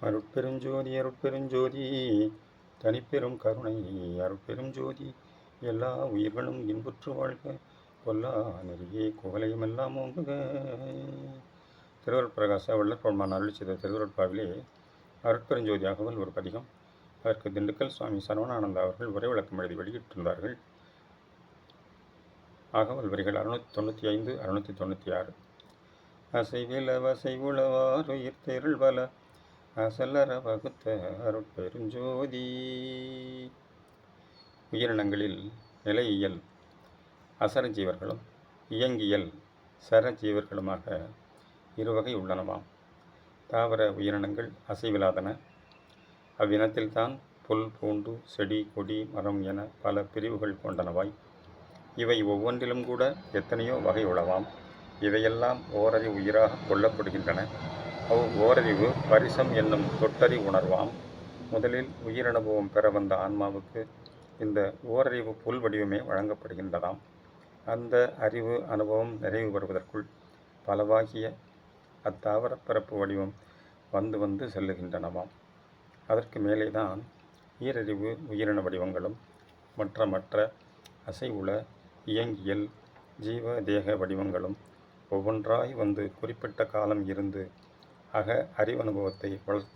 அருட்பெருஞ்சோதி அருட்பெருஞ்சோதி தனிப்பெரும் கருணை அருட்பெருஞ்சோதி எல்லா உயிர்களும் இன்புற்று வாழ்க கொல்லா நெறியே குவலையுமெல்லாம் ஓங்குக. திருவருட்பிரகாச வள்ளற்பெருமான் அருளி செய்த திருவருட்பாவிலே அருட்பெருஞ்சோதி அகவல் ஒரு பதிகம். அதற்கு திண்டுக்கல் சுவாமி சரவணானந்தா அவர்கள் உரை விளக்கம் எழுதி வெளியிட்டிருந்தார்கள். அகவல் வரிகள் 695 696. அசைவில வசைவுளவார் உயிர் தேருள் பல அசலற வகுத்த அருட்பெருஞ்சோதி. உயிரினங்களில் நிலையியல் அசரஜீவர்களும் இயங்கியல் சரஜீவர்களுமாக இருவகை உள்ளனவாம். தாவர உயிரினங்கள் அசைவிலாதன. அவ்வினத்தில்தான் புல், பூண்டு, செடி, கொடி, மரம் என பல பிரிவுகள் கொண்டனவாய். இவை ஒவ்வொன்றிலும் கூட எத்தனையோ வகை உளவாம். இவையெல்லாம் ஓரறிவு உயிராக கொள்ளப்படுகின்றன. ஓரறிவு பரிசம் என்னும் தொட்டறி உணர்வாம். முதலில் உயிரனுபவம் பெற வந்த ஆன்மாவுக்கு இந்த ஓரறிவு புல் வடிவமே வழங்கப்படுகின்றதாம். அந்த அறிவு அனுபவம் நிறைவு பெறுவதற்குள் பலவாகிய அத்தாவர பிறப்பு வடிவம் வந்து வந்து செல்லுகின்றனவாம். அதற்கு மேலேதான் ஈரறிவு உயிரின வடிவங்களும் மற்ற அசைவுள இயங்கியல் ஜீவ தேக வடிவங்களும் ஒவ்வொன்றாய் வந்து குறிப்பிட்ட காலம் இருந்து அக அறிவனுபவத்தை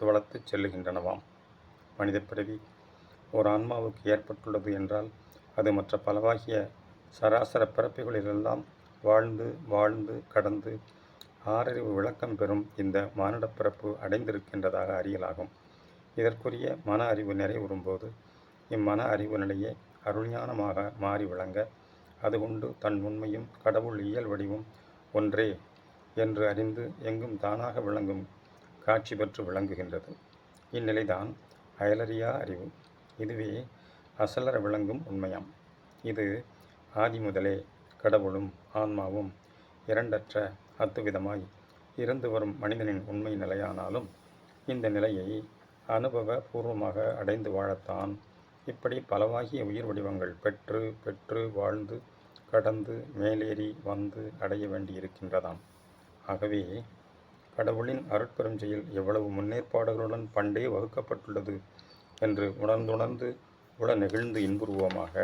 வளர்த்து செல்லுகின்றனவாம். மனித பிறவி ஒரு ஆன்மாவுக்கு ஏற்பட்டுள்ளது என்றால் அது மற்ற பலவாகிய சராசர பிறப்புகளிலெல்லாம் வாழ்ந்து கடந்து ஆறறிவு விளக்கம் பெறும் இந்த மானிட பிறப்பு அடைந்திருக்கின்றதாக அறியலாகும். இதற்குரிய மன அறிவு நிறைவுறும்போது இம்மன அறிவு நிலையே அருள்ஞானமாக மாறி விளங்க அதுகொண்டு தன் உண்மையும் கடவுள் இயல் வடிவும் ஒன்றே என்று அறிந்து எங்கும் தானாக விளங்கும் காட்சி பெற்று விளங்குகின்றது. இந்நிலைதான் அயலறியா அறிவு. இதுவே அசலற விளங்கும் உண்மையாம். இது ஆதி முதலே கடவுளும் ஆன்மாவும் இரண்டற்ற அத்துவிதமாய் இருந்து வரும் மனிதனின் உண்மை நிலையானாலும் இந்த நிலையை அனுபவ பூர்வமாக அடைந்து வாழத்தான் இப்படி பலவாகிய உயிர் வடிவங்கள் பெற்று வாழ்ந்து கடந்து மேலேறி வந்து அடைய வேண்டியிருக்கின்றதாம். ஆகவே கடவுளின் அருட்பெரும் செயல் எவ்வளவு முன்னேற்பாடுகளுடன் பண்டே வகுக்கப்பட்டுள்ளது என்று உணர்ந்து உள நெகிழ்ந்து இன்புருவோமாக.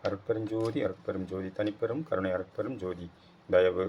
அருட்பெருஞ்சோதி அருட்பெரும் ஜோதி தனிப்பெரும் கருணை அருட்பெரும் ஜோதி தயவு.